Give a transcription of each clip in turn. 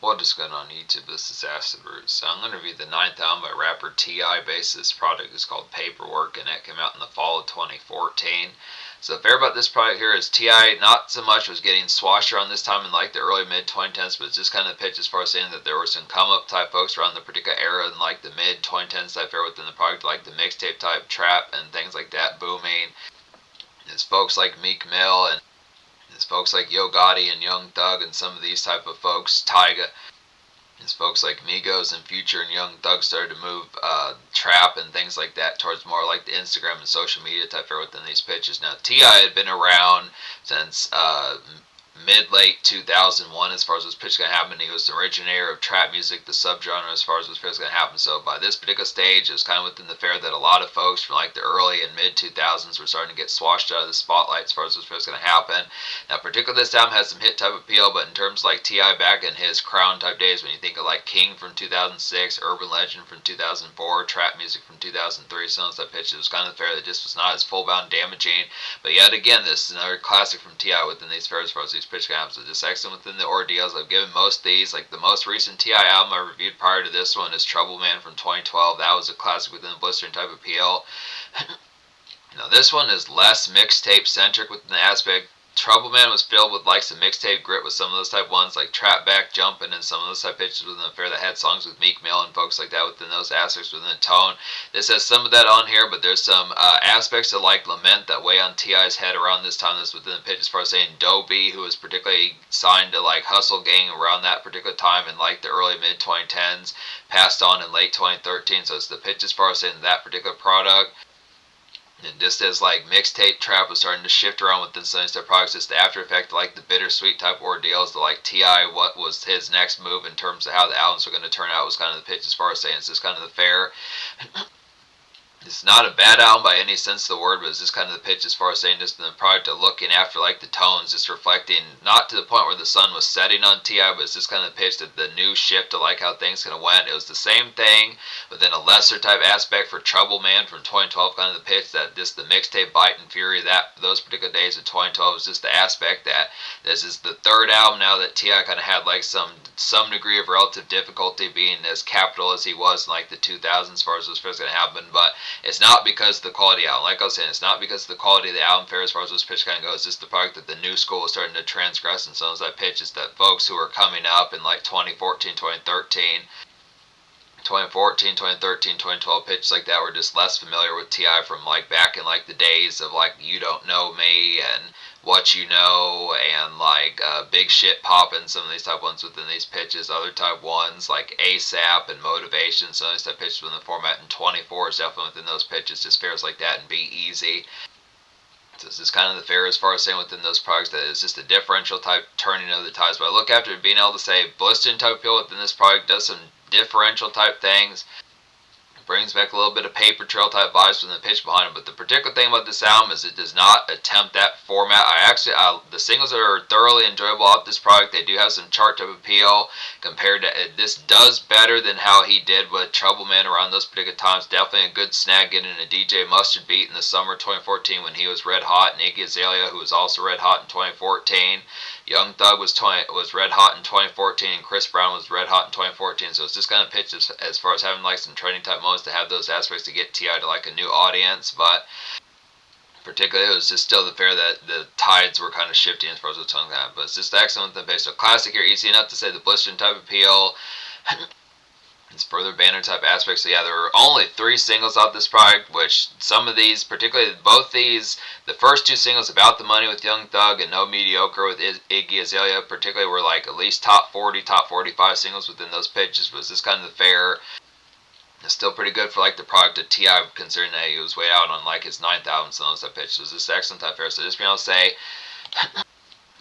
What is going on YouTube? This is Acid Roots. So I'm going to review the ninth album by rapper T.I. Based this product is called Paperwork, and it came out in the fall of 2014. So the fair about this product here is T.I. not so much was getting swashed around this time in like the early mid 2010s, but it's just kind of the pitch as far as saying that there were some come up type folks around the particular era in like the mid 2010s type era within the product, like the mixtape type trap and things like that booming. There's folks like Meek Mill and there's folks like Yo Gotti and Young Thug and some of these type of folks, Tyga. As folks like Migos and Future and Young Thug started to move trap and things like that towards more like the Instagram and social media type era within these pitches. Now, T.I. had been around since mid-late 2001 as far as this pitch going to happen. He was the originator of trap music, the subgenre as far as this pitch going to happen. So by this particular stage, it was kind of within the fair that a lot of folks from like the early and mid 2000s were starting to get swashed out of the spotlight as far as this pitch going to happen. Now, particularly this album has some hit type appeal, but in terms of like T.I. back in his crown type days, when you think of like King from 2006, Urban Legend from 2004, trap music from 2003, some of that pitch, it was kind of fair that just was not as full-bound damaging. But yet again, this is another classic from T.I. within these fairs as far as these pitch albums. So just excellent within the ordeals. I've given most of these, like the most recent T.I. album I reviewed prior to this one is Trouble Man from 2012. That was a classic within the blistering type appeal. Now this one is less mixtape centric within the aspect. Trouble Man was filled with like some mixtape grit with some of those type ones like Trap Back Jumpin' and some of those type pitches within the fair that had songs with Meek Mill and folks like that within those aspects within the tone. This has some of that on here, but there's some aspects of like Lament that weigh on T.I.'s head around this time. This within the pitch as far as saying Doe B, who was particularly signed to like Hustle Gang around that particular time in like the early mid 2010s, passed on in late 2013. So it's the pitch as far as saying that particular product. And just as like mixtape trap was starting to shift around within some of their products, it's the after effect of like the bittersweet type ordeals, the like T.I. what was his next move in terms of how the albums were going to turn out was kind of the pitch as far as saying it's just kind of the fair. It's not a bad album by any sense of the word, but it's just kind of the pitch as far as saying just the product of looking after like the tones, just reflecting not to the point where the sun was setting on T.I., but it's just kind of the pitch that the new shift to like how things kind of went. It was the same thing, but then a lesser type aspect for Trouble Man from 2012, kind of the pitch that just the mixtape Bite and Fury, that those particular days of 2012 was just the aspect that this is the third album now that T.I. kind of had like some degree of relative difficulty being as capital as he was in like the 2000s as far as this first going to happen, but it's not because of the quality of the album. Like I was saying, it's not because of the quality of the album fair as far as this pitch kind of goes. It's just the product that the new school is starting to transgress, and some of that pitch is that folks who are coming up in like 2014, 2013, 2012 pitches like that were just less familiar with T.I. from like back in like the days of like You Don't Know Me and What You Know and like Big Shit Poppin', some of these type ones within these pitches. Other type ones like ASAP and Motivation, some of these type pitches within the format, and 24 is definitely within those pitches, just fairs like that and Be Easy. So this is kind of the fair as far as saying within those products that it's just a differential type turning of the tides. But I look after being able to say blistering type appeal within this product does some differential type things. Brings back a little bit of paper trail type vibes from the pitch behind it. But the particular thing about this album is it does not attempt that format. The singles are thoroughly enjoyable off this product. They do have some chart type appeal compared to this does better than how he did with Trouble Man around those particular times. Definitely a good snag getting a DJ Mustard beat in the summer of 2014 when he was red hot, and Iggy Azalea, who was also red hot in 2014. Young Thug was red hot in 2014, and Chris Brown was red hot in 2014. So it's just kind of pitched as far as having like some trending type moments to have those aspects to get T.I. to like a new audience, but particularly it was just still the fair that the tides were kind of shifting as far as the tongue had. But it's just excellent the base. So classic here, easy enough to say the blistering type appeal. It's further banner type aspects. So yeah, there were only 3 singles off this product, which some of these, particularly both these, the first 2 singles, About the Money with Young Thug and No Mediocre with Iggy Azalea, particularly were like at least top 40, top 45 singles within those pitches. Was this kind of the fair? It's still pretty good for like the product of T.I., considering that he was way out on like his 9th album, so those that pitch was this excellent type fair. So just being able to say,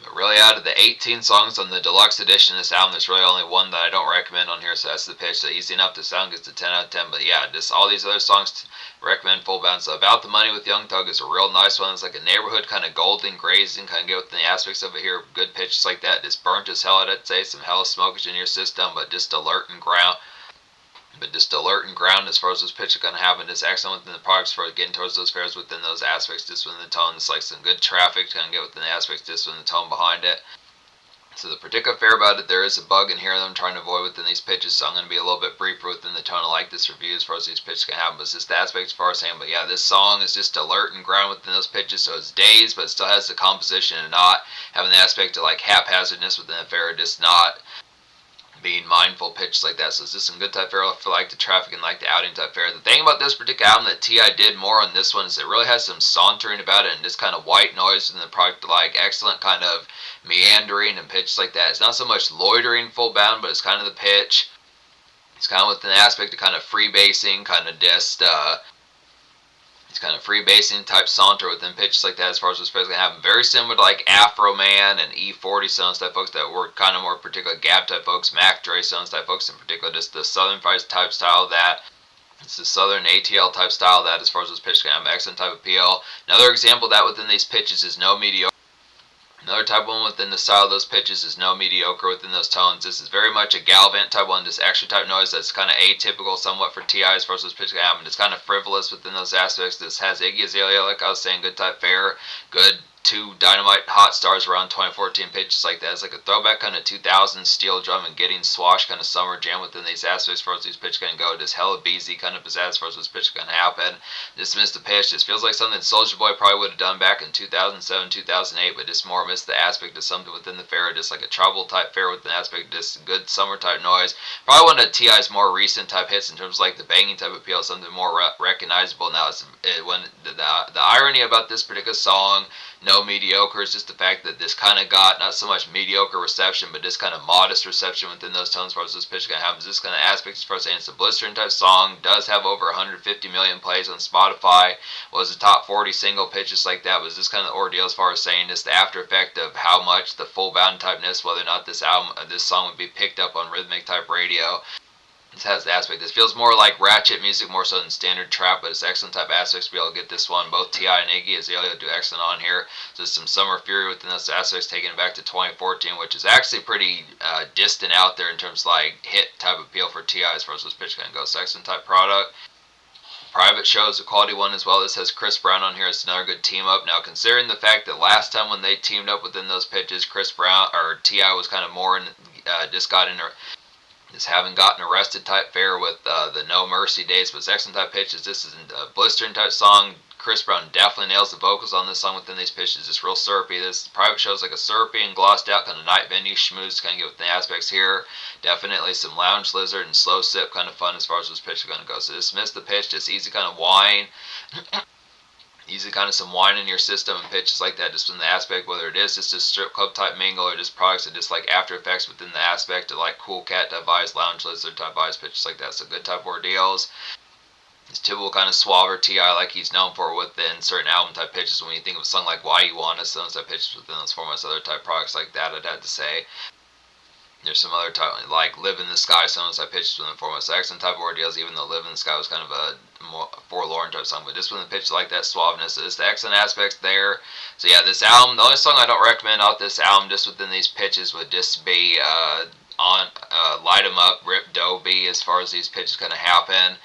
but really out of the 18 songs on the deluxe edition of this album, there's really only one that I don't recommend on here, so that's the pitch. So easy enough to sound, gets a 10 out of 10. But yeah, just all these other songs recommend full bounce. So About the Money with Young Thug is a real nice one. It's like a neighborhood kind of golden grazing, kind of get within the aspects of it here. Good pitches like that. Just burnt as hell, I'd say. Some hella smokage in your system, but just alert and ground. But just alert and ground as far as this pitch is going to happen. Just excellent within the products for getting towards those fairs within those aspects, just within the tone. It's like some good traffic to kind of get within the aspects, just within the tone behind it. So the particular fair about it, there is a bug in here that I'm trying to avoid within these pitches, so I'm going to be a little bit briefer within the tone of like this review as far as these pitches can happen, but it's just the aspect as far as saying, but yeah, this song is just alert and ground within those pitches, so it's dazed, but it still has the composition and not having the aspect of like haphazardness within the fair, just not being mindful pitches like that. So it's just some good type fair for like the traffic and like the outing type fair. The thing about this particular album that T.I. did more on this one is it really has some sauntering about it and just kind of white noise in the product, like excellent kind of meandering and pitch like that. It's not so much loitering full bound, but it's kind of the pitch. It's kind of with an aspect of kind of freebasing, kind of just it's kind of freebasing type saunter within pitches like that as far as what's basically happening. Very similar to like Afro Man and E40 sounds type folks that were kind of more particular Gab type folks, Mac Dre sounds type folks in particular, just the Southern Price type style of that. It's the Southern ATL type style of that as far as those pitches can have excellent type appeal. Another example of that within these pitches is No Mediocre. Another type one within the style of those pitches is No Mediocre within those tones. This is very much a Galvant type one, this extra type noise that's kind of atypical somewhat for T.I. as far as those pitches can happen. It's kind of frivolous within those aspects. This has Iggy Azalea, like I was saying, good type fair, good two Dynamite hot stars around 2014 pitches like that. It's like a throwback kind of 2000s steel drum and getting swashed kind of summer jam within these aspects as far as these pitches can go. Just hella beezy kind of pizzazz as far as this pitch can happen. Just missed the pitch. Just feels like something Soulja Boy probably would have done back in 2007, 2008, but just more missed the aspect of something within the fair, just like a trouble type fair with an aspect, just good summer type noise. Probably one of T.I.'s more recent type hits in terms of like the banging type appeal, something more recognizable now. When the irony about this particular song, No Mediocre, is just the fact that this kind of got not so much mediocre reception, but just kind of modest reception within those tones as far as this pitch kind of happens. This kind of aspect as far as saying it's a blistering type song, does have over 150 million plays on Spotify, was a top 40 single pitches like that. Was this kind of ordeal as far as saying just the after effect of how much the full bound typeness, whether or not this album, this song would be picked up on rhythmic type radio. This has the aspect. This feels more like ratchet music more so than standard trap, but it's excellent type aspects to be able to get this one. Both T.I. and Iggy Azalea do excellent on here. So there's some summer fury within those aspects, taking it back to 2014, which is actually pretty distant out there in terms of like hit type appeal for T.I. as far as this pitch can go. So excellent type product. Private Show is a quality one as well. This has Chris Brown on here. It's another good team up. Now, considering the fact that last time when they teamed up within those pitches, Chris Brown or T.I. was kind of more in, just got in there. Just haven't gotten arrested type fair with the No Mercy days, but it's excellent type pitches. This is a blistering type song. Chris Brown definitely nails the vocals on this song within these pitches. Just real syrupy. This Private Show is like a syrupy and glossed out kind of night venue schmooze to kind of get with the aspects here. Definitely some Lounge Lizard and Slow Sip kind of fun as far as this pitch is going to go. So just miss the pitch, just easy kind of whine. Easy kind of some wine in your system and pitches like that, just from the aspect, whether it is just a strip club type mingle or just products that just like after effects within the aspect of like Cool Cat type vibes, Lounge Lizard type vibes, pitches like that. So good type ordeals. His typical kind of suave T.I. like he's known for within certain album type pitches. When you think of a song like Why You Want Us, those type pitches within those formats, other type products like that, I'd have to say. There's some other type, like Live in the Sky, some of those type pitches within the format. So excellent type of ordeals, even though Live in the Sky was kind of a more forlorn type song, but just with the pitch like that suaveness, so it's the excellent aspects there. So yeah, this album, the only song I don't recommend off this album just within these pitches would just be on Light 'Em Up, Rip Dobie, as far as these pitches kind of happen.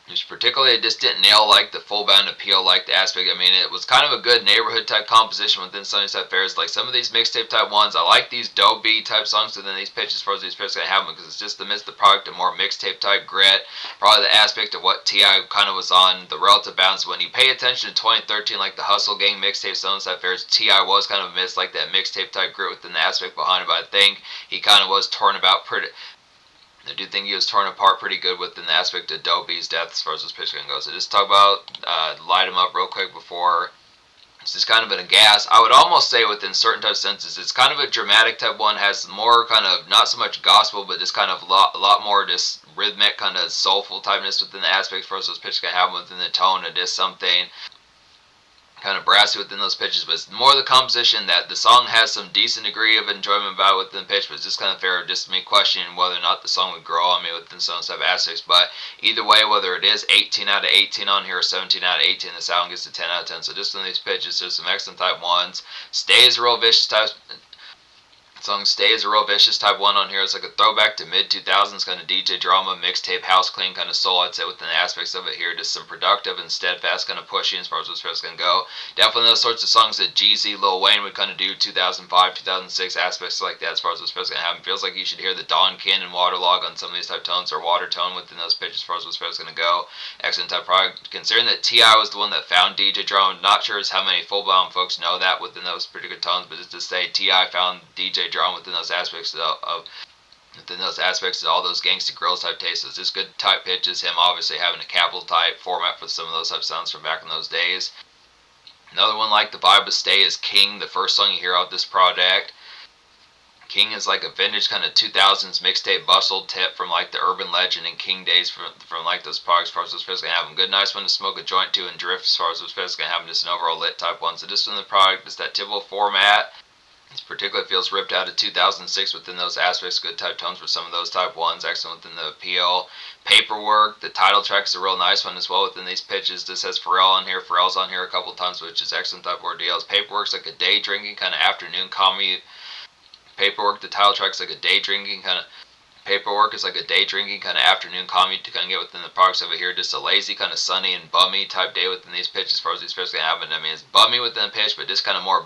Just particularly, it just didn't nail like the full bound appeal, like the aspect. I mean, it was kind of a good neighborhood type composition within some of these type fairs. Like some of these mixtape type ones, I like these Dobie type songs within these pitches as far as these pitches gonna have them, because it's just the product of more mixtape type grit. Probably the aspect of what T.I. kind of was on the relative balance. When you pay attention to 2013, like the Hustle Gang mixtape, some of those type fairs, T.I. was kind of amidst like that mixtape type grit within the aspect behind it. But I think he kind of was torn about pretty. I do think he was torn apart pretty good within the aspect of Dobie's death as far as this pitch can go. So just talk about Light 'Em Up real quick before. It's just kind of in a gas. I would almost say within certain type senses, it's kind of a dramatic type one, has more kind of, not so much gospel, but just kind of a lot more just rhythmic, kind of soulful typeness within the aspects for us those pitches can have within the tone of just something kind of brassy within those pitches, but it's more the composition that the song has some decent degree of enjoyment about within the pitch, but it's just kind of fair just me questioning whether or not the song would grow on me within some type of aspects. But either way, whether it is 18 out of 18 on here or 17 out of 18, the sound gets a 10 out of 10. So just in these pitches, there's some excellent type ones. Stays real vicious type. Song Stay is a real vicious type 1 on here. It's like a throwback to mid-2000s kind of DJ drama, mixtape, house clean kind of soul, I'd say, within the aspects of it here. Just some productive and steadfast kind of pushing as far as it's going to go. Definitely those sorts of songs that Jeezy, Lil Wayne would kind of do 2005, 2006, aspects like that as far as what's going to happen. Feels like you should hear the Don Cannon waterlog on some of these type tones or water tone within those pitches as far as what's going to go. Excellent type product. Considering that T.I. was the one that found DJ drama, I'm not sure as how many full-blown folks know that within those particular tones, but just to say T.I. found DJ drama within those aspects within those aspects of all those gangsta grills type tastes. So it's just good type pitches. Him obviously having a capital type format for some of those type sounds from back in those days. Another one like the vibe of Stay is King, the first song you hear off this project. King is like a vintage kind of 2000s mixtape bustle tip from like the urban legend and King days from like those products as far as those fits going to have them. Good, nice one to smoke a joint to and drift as far as those fits going to have them. Just an overall lit type one. So just from the product, it's that typical format. This particularly feels ripped out of 2006 within those aspects. Good type tones for some of those type ones. Excellent within the appeal. Paperwork. The title track is a real nice one as well within these pitches. This has Pharrell on here. Pharrell's on here a couple times, which is excellent type ordeals. Paperwork's like a day drinking kind of afternoon comedy. Paperwork. The title track's like a day drinking kind of. Paperwork is like a day drinking kind of afternoon commute to kind of get within the products over here. Just a lazy kind of sunny and bummy type day within these pitches as far as these pitches can happen. I mean, it's bummy within the pitch, but just kind of more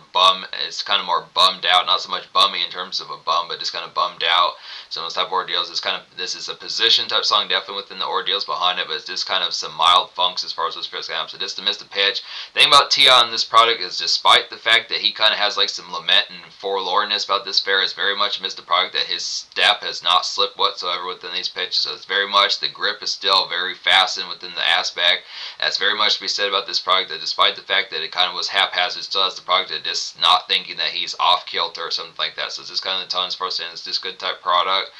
it's kind of more bummed out. Not so much bummy in terms of a bum, but just kind of bummed out. Some of those type of ordeals. This is a position type song, definitely within the ordeals behind it, but it's just kind of some mild funks as far as those pitches can happen. So just to miss the pitch. The thing about T.I. on this product is, despite the fact that he kind of has like some lament and forlornness about this fair, is very much missed the product that his step has not slipped whatsoever within these pitches. So it's very much, the grip is still very fastened within the aspect. That's very much to be said about this product, that despite the fact that it kind of was haphazard, still has the product that just not thinking that he's off kilter or something like that. So it's just kind of the tone as far as saying it's just good type product.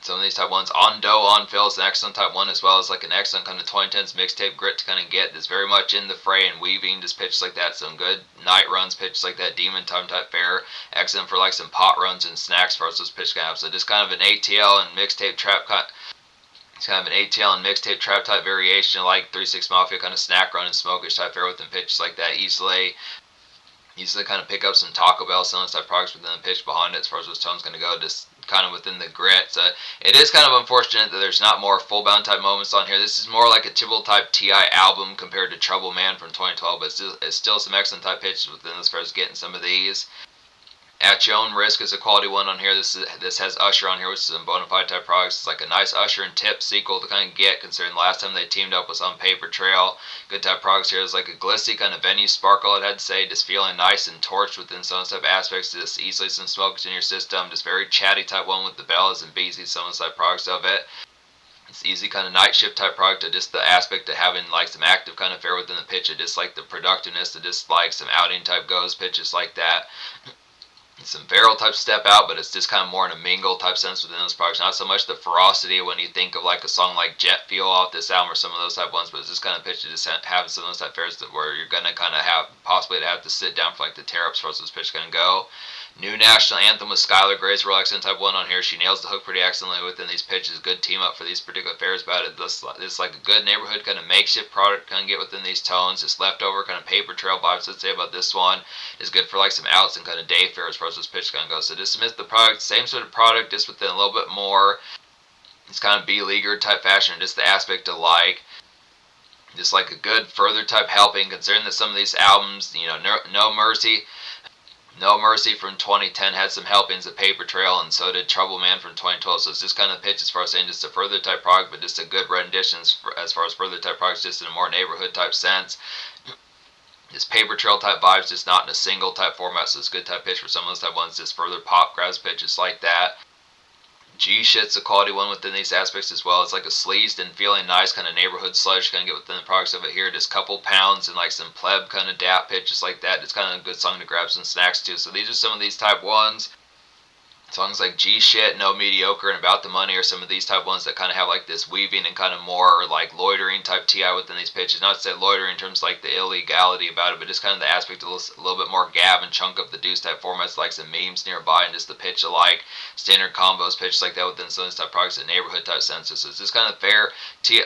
Some of these type ones, On Dough, On Phil is an excellent type one, as well as like an excellent kind of 2010s mixtape grit to kind of get this very much in the fray and weaving, just pitches like that. Some good night runs, pitches like that, Demon Time type fare. Excellent for like some pot runs and snacks for us, those pitch kind of. So just kind of an ATL and mixtape trap it's kind of an ATL and mixtape trap type variation, like 3-6 Mafia kind of snack run and smokish type fare within pitches like that. Easily kind of pick up some Taco Bell, some of those type products within the pitch behind it as far as those tones going to go, just kind of within the grit. So it is kind of unfortunate that there's not more full-bound type moments on here. This is more like a typical type T.I. album compared to Trouble Man from 2012, but it's still some excellent type pitches within as far as getting some of these. At Your Own Risk is a quality one on here. This has Usher on here, which is a bona fide type products. It's like a nice Usher and Tip sequel to kind of get, considering the last time they teamed up was on Paper Trail. Good type products here. It's like a glissy kind of venue sparkle, I'd have to say. Just feeling nice and torched within some type aspects. Just easily some smokes in your system. Just very chatty type one with the bells and beatsy, some of the type products of it. It's easy kind of night shift type product, to just the aspect of having like some active kind of fare within the pitch. Just like the productiveness, to just like some outing type goes pitches like that. Some barrel type step out, but it's just kind of more in a mingle type sense within those products. Not so much the ferocity when you think of like a song like Jet Fuel off this album or some of those type ones, but it's just kind of pitch to just having some of those type fares where you're going to kind of have possibly to have to sit down for like the tear ups for those pitch going to go. New National Anthem with Skylar Gray's real excellent type one on here. She nails the hook pretty excellently within these pitches. Good team up for these particular fares about it. This like a good neighborhood kind of makeshift product kind of get within these tones. This leftover kind of Paper Trail vibes, let's say, about this one is good for like some outs and kind of day fare as far as this pitch kind of goes. So dismiss the product, same sort of product, just within a little bit more. It's kind of B-leaguer type fashion, just the aspect of like. Just like a good further type helping, considering that some of these albums, you know, No Mercy from 2010 had some helpings of Paper Trail, and so did Trouble Man from 2012. So it's just kind of pitch as far as saying just a further type product, but just a good rendition as far as further type products, just in a more neighborhood type sense. Just Paper Trail type vibes, just not in a single type format. So it's a good type pitch for some of those type ones, just further pop grabs pitches like that. G-Shit's a quality one within these aspects as well. It's like a sleazed and feeling nice kind of neighborhood sludge kind of get within the products of it here. Just couple pounds and like some pleb kind of dap pitches like that. It's kind of a good song to grab some snacks to. So these are some of these type ones. Songs like G Shit, No Mediocre, and About the Money are some of these type ones that kind of have like this weaving and kind of more like loitering type TI within these pitches. Not to say loitering in terms of like the illegality about it, but just kind of the aspect of a little bit more gab and chunk up the deuce type formats, like some memes nearby, and just the pitch of like standard combos, pitches like that within some of these type products and neighborhood type senses. So it's just kind of fair.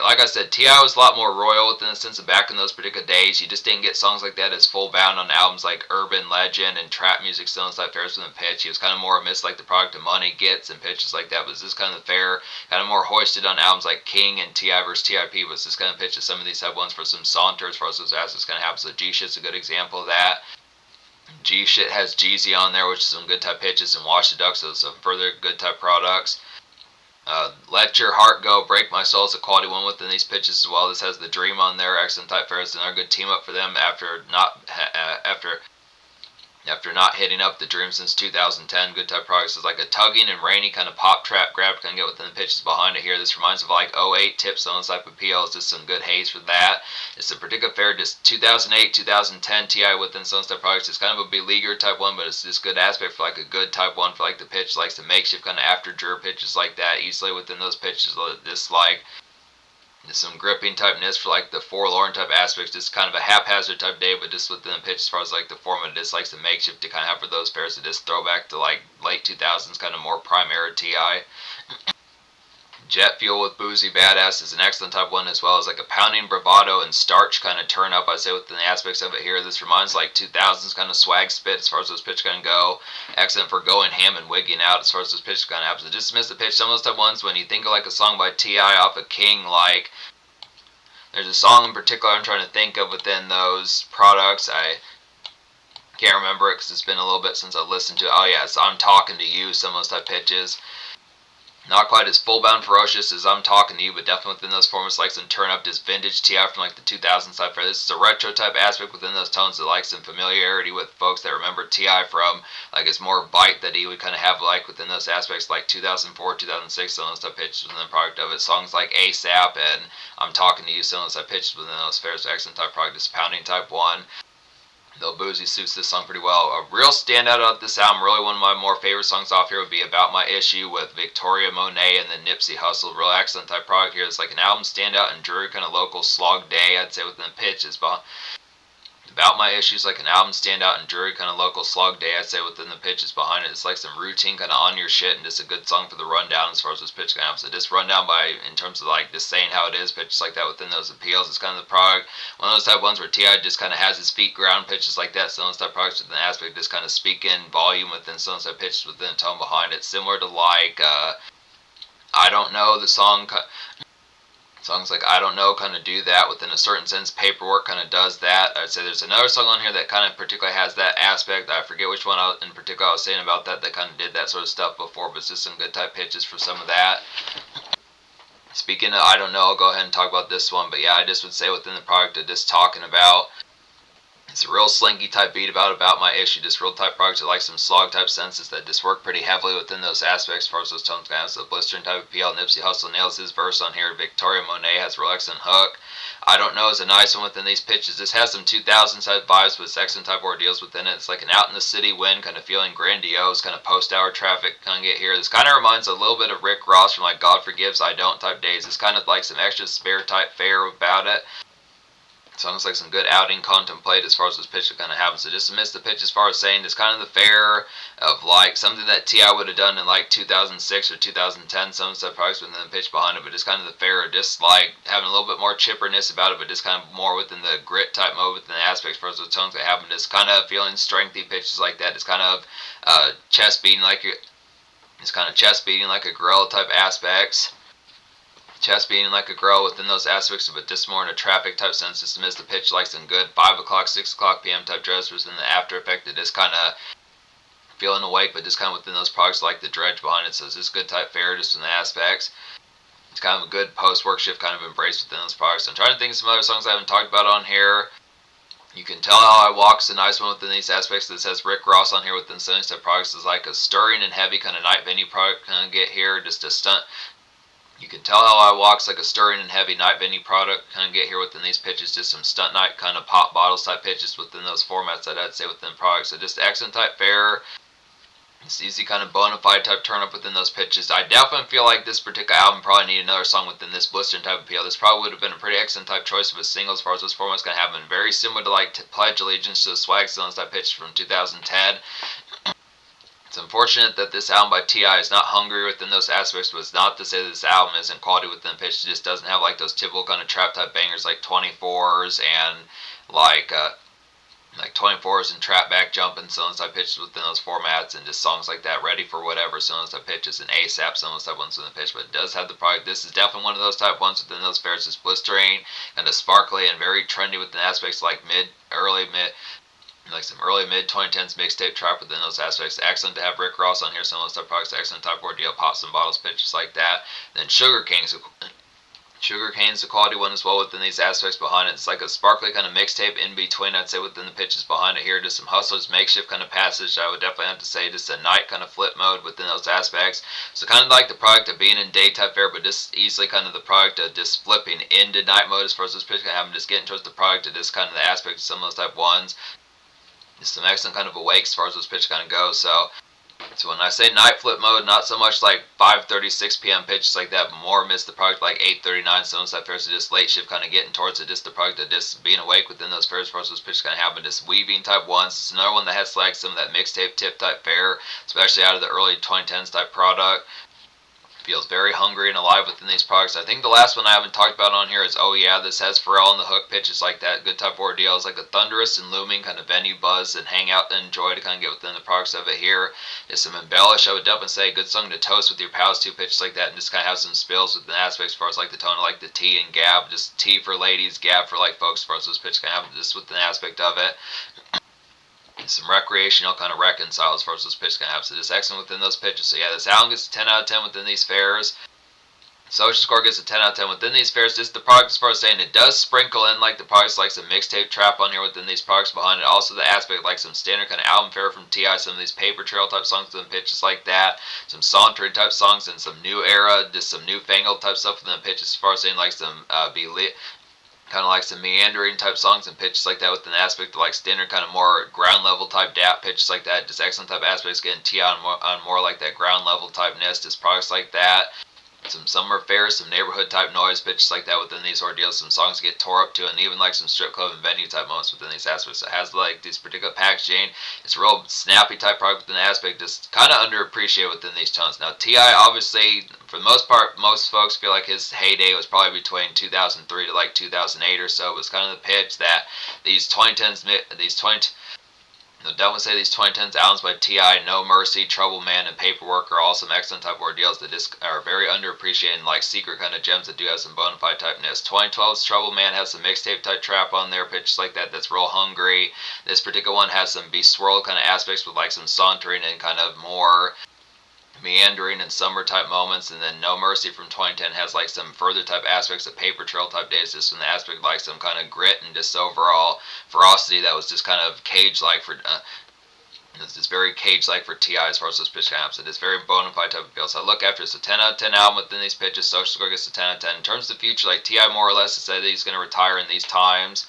Like I said, TI was a lot more royal within the sense of back in those particular days. You just didn't get songs like that as full bound on albums like Urban Legend and Trap Music still inside fairs within pitch. He was kind of more amidst like the product of money gets and pitches like that. Was this kind of fair, kind of more hoisted on albums like King and TI versus TIP. Was this kind of pitch of some of these type ones for some saunter as far as those assets kind of happens. So G Shit's a good example of that. G Shit has Jeezy on there, which is some good type pitches, and Wash the Duck, so some further good type products. Let Your Heart Go, Break My Soul is a quality one within these pitches as well. This has The Dream on there, excellent type fairs, another good team up for them after not hitting up The Dream since 2010. Good type products is like a tugging and rainy kind of pop trap grab kind of get within the pitches behind it here. This reminds of like '08 tips on this type of PL. It's just some good haze for that. It's a particular fair, just 2008, 2010 TI within some type products. It's kind of a beleaguered type one, but it's just good aspect for like a good type one for like the pitch, like some makeshift kind of after juror pitches like that easily within those pitches. Just like some gripping typeness for like the forlorn type aspects, just kind of a haphazard type day, but just within the pitch as far as like the format, just like some makeshift to kind of have for those pairs to just throw back to like late 2000s kind of more prime era TI. Jet Fuel with Boozy Badass is an excellent type one, as well as like a pounding bravado and starch kind of turn up, I'd say, within the aspects of it here. This reminds like 2000s kind of swag spit as far as those pitch kind of go. Excellent for going ham and wigging out as far as those pitch kind of happens. Just miss the pitch. Some of those type ones, when you think of like a song by T.I. off of King, like there's a song in particular I'm trying to think of within those products. I can't remember it because it's been a little bit since I listened to it. Oh yeah, so I'm Talking to You, some of those type pitches. Not quite as full-bound ferocious as I'm Talking to You, but definitely within those formats like some turn up, just vintage TI from like the 2000s type. This is a retro type aspect within those tones that like some familiarity with folks that remember TI from like it's more bite that he would kind of have like within those aspects like 2004, 2006, some of those type pitches within the product of it. Songs like ASAP and I'm Talking to You, some of those type pitches within those fairs. Excellent type product, just pounding type one. Though Boozy suits this song pretty well. A real standout of this album, really one of my more favorite songs off here would be About My Issue with Victoria Monet and the Nipsey Hussle. Real excellent type product here. It's like an album standout and dreary kind of local slog day, I'd say, within the pitch. About My Issues, like an album standout and dreary kind of local slog day, I'd say, within the pitches behind it. It's like some routine kind of on your shit and just a good song for the rundown as far as this pitch kind of. So just rundown by, in terms of like just saying how it is, pitches like that within those appeals. It's kind of the product, one of those type ones where T.I. just kind of has his feet ground pitches like that. Some of those type products within the aspect just kind of speak in volume within some of those type pitches within the tone behind it. Similar to like, I Don't Know, the song. Songs like I Don't Know kind of do that within a certain sense. Paperwork kind of does that. I'd say there's another song on here that kind of particularly has that aspect. I forget which one in particular I was saying about that kind of did that sort of stuff before, but it's just some good type pitches for some of that. Speaking of I Don't Know, I'll go ahead and talk about this one, but yeah, I just would say within the product of just talking about it's a real slinky type beat about my issue, just real type products that like some slog type senses that just work pretty heavily within those aspects as far as those tones go. So blistering type of PL. Nipsey Hussle nails his verse on here. Victoria Monet has a real excellent hook. I Don't Know is a nice one within these pitches. This has some 2000s type vibes with excellent type ordeals within it. It's like an out in the city wind kind of feeling grandiose, kind of post-hour traffic kind of get here. This kind of reminds a little bit of Rick Ross from like God Forgives, I Don't type days. It's kind of like some extra spare type fare about it. Sounds like some good outing contemplate as far as this pitch kind of happens. So just to miss the pitch as far as saying it's kind of the fair of like something that T.I. would have done in like 2006 or 2010. Some of the products within the pitch behind it, but just kind of the fair, just like having a little bit more chipperness about it, but just kind of more within the grit type mode within the aspects as far as those tones that happen. Just kind of feeling strengthy pitches like that. It's kind of chest beating like a gorilla type aspects. Chest beating like a girl within those aspects, but just more in a traffic type sense. Just to miss the pitch like some good 5 o'clock, 6 o'clock p.m. type dressers in the after effect that just kind of feeling awake, but just kind of within those products like the dredge behind it. So it's just good type fare just in the aspects. It's kind of a good post-work shift kind of embrace within those products. I'm trying to think of some other songs I haven't talked about on here. You Can Tell How I Walk's a nice one within these aspects. This has Rick Ross on here within some type products. It's like a stirring and heavy kind of night venue product kind of get here. Just a stunt. You Can Tell How I Walk's like a stirring and heavy night venue product. Kind of get here within these pitches, just some stunt night kind of pop bottles type pitches within those formats that I'd say within products. So just excellent type fare. It's easy kind of bona fide type turn up within those pitches. I definitely feel like this particular album probably need another song within this blistering type appeal. This probably would have been a pretty excellent type choice of a single as far as this format's going to happen. Very similar to like Pledge Allegiance to the Swag Stones type pitch from 2010. It's unfortunate that this album by T.I. is not hungry within those aspects, but it's not to say that this album isn't quality within the pitch. It just doesn't have like those typical kind of trap type bangers like 24s and like 24s and trap back jumping, some of those type pitches within those formats, and just songs like that, Ready for Whatever, some of those type pitches, and ASAP, some of those type ones within the pitch. But it does have the product. This is definitely one of those type ones within those pairs. It's blistering, kind of sparkly, and very trendy within aspects like like some early mid 2010s mixtape trap within those aspects. Excellent to have Rick Ross on here. Some of those type products, excellent type ordeal, pop some bottles, pitches like that. Then Sugarcane's a quality one as well within these aspects behind it. It's like a sparkly kind of mixtape in between, I'd say, within the pitches behind it here. Just some Hustlers makeshift kind of passage, I would definitely have to say. Just a night kind of flip mode within those aspects. So kind of like the product of being in day type fare, but just easily kind of the product of just flipping into night mode as far as this pitch can happen. Just getting towards the product of this kind of the aspect of some of those type ones. Just some excellent kind of awake as far as this pitch kind of goes. So when I say night flip mode, not so much like 5:36 p.m. pitches like that, but more amidst the product like 8:39, some of that fares, so just late shift kind of getting towards it, just the product of just being awake within those fares, for those pitches kind of happen, just weaving type ones. It's another one that has like some of that mixtape tip type fare, especially out of the early 2010s type product. Feels very hungry and alive within these products. I think the last one I haven't talked about on here is Oh Yeah. This has Pharrell on the hook, pitches like that. Good type ordeal. It's like a thunderous and looming kind of venue buzz and hang out and enjoy to kind of get within the products of it here. Just some embellish, I would definitely say. Good song to toast with your pals too, pitches like that, and just kind of have some spills within aspects as far as like the tone of like the T and Gab. Just T for ladies, Gab for like folks, as far as those pitches kind of have just within the aspect of it. Some recreational kind of reconcile as far as those pitches can have. So just excellent within those pitches. So yeah, this album gets a 10 out of 10 within these fares. Social Score gets a 10 out of 10 within these fares. Just the product as far as saying it does sprinkle in like the products like some mixtape trap on here within these products behind it. Also the aspect like some standard kind of album fare from T.I. Some of these paper trail type songs within pitches like that. Some sauntering type songs and some new era, just some newfangled type stuff within the pitches as far as saying like some kind of like some meandering type songs and pitches like that with an aspect of like standard kind of more ground level type dap pitches like that. Just excellent type aspects, getting T.I. on more like that ground level type nest, just products like that. Some summer fairs, some neighborhood type noise pitches like that within these ordeals. Some songs get tore up to, and even like some strip club and venue type moments within these aspects. It has like these particular packaging. It's a real snappy type product within the aspect, just kind of underappreciated within these tones. Now T.I. obviously, for the most part, most folks feel like his heyday was probably between 2003 to like 2008 or so. It was kind of the pitch that these 2010s, I'll definitely say these 2010s albums by T.I., No Mercy, Trouble Man, and Paperwork are all some excellent type ordeals that just are very underappreciated and like secret kind of gems that do have some bona fide typeness. 2012's Trouble Man has some mixtape type trap on there, pitches like that, that's real hungry. This particular one has some be-swirled kind of aspects with like some sauntering and kind of more meandering and summer type moments. And then No Mercy from 2010 has like some further type aspects of paper trail type days, just from the aspect like some kind of grit and just overall ferocity that was just kind of cage like for it's just very cage-like for T.I. as far as those pitch amps. It is very bona fide type of feel. So I look after it's a 10 out of 10 album within these pitches. Social Score gets a 10 out of 10. In terms of the future, like T.I. more or less has said that he's going to retire in these times.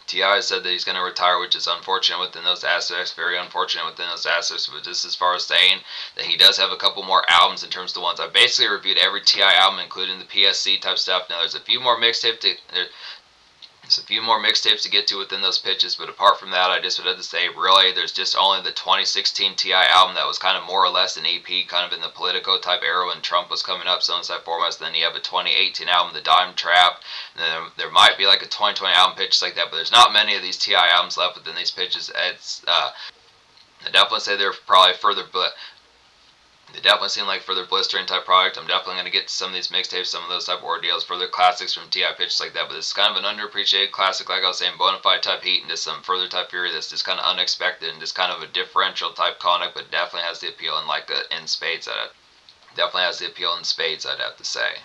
T.I. said that he's going to retire, which is unfortunate within those aspects, very unfortunate within those aspects, but just as far as saying that he does have a couple more albums in terms of the ones. I basically reviewed every T.I. album, including the PSC type stuff. Now, there's a few more mixtapes to get to within those pitches, but apart from that, I just would have to say, really, there's just only the 2016 T.I. album that was kind of more or less an EP, kind of in the Politico type era when Trump was coming up, some type formats. Then you have a 2018 album, The Dime Trap. And then there might be like a 2020 album pitches like that, but there's not many of these T.I. albums left within these pitches. I definitely say they're probably further, but they definitely seem like further blistering type product. I'm definitely going to get to some of these mixtapes, some of those type of ordeals, further classics from T.I. pitches like that. But this is kind of an underappreciated classic, like I was saying, bona fide type heat, and just some further type fury that's just kind of unexpected and just kind of a differential type conduct, but definitely has the appeal in like in spades. Definitely has the appeal in spades, I'd have to say.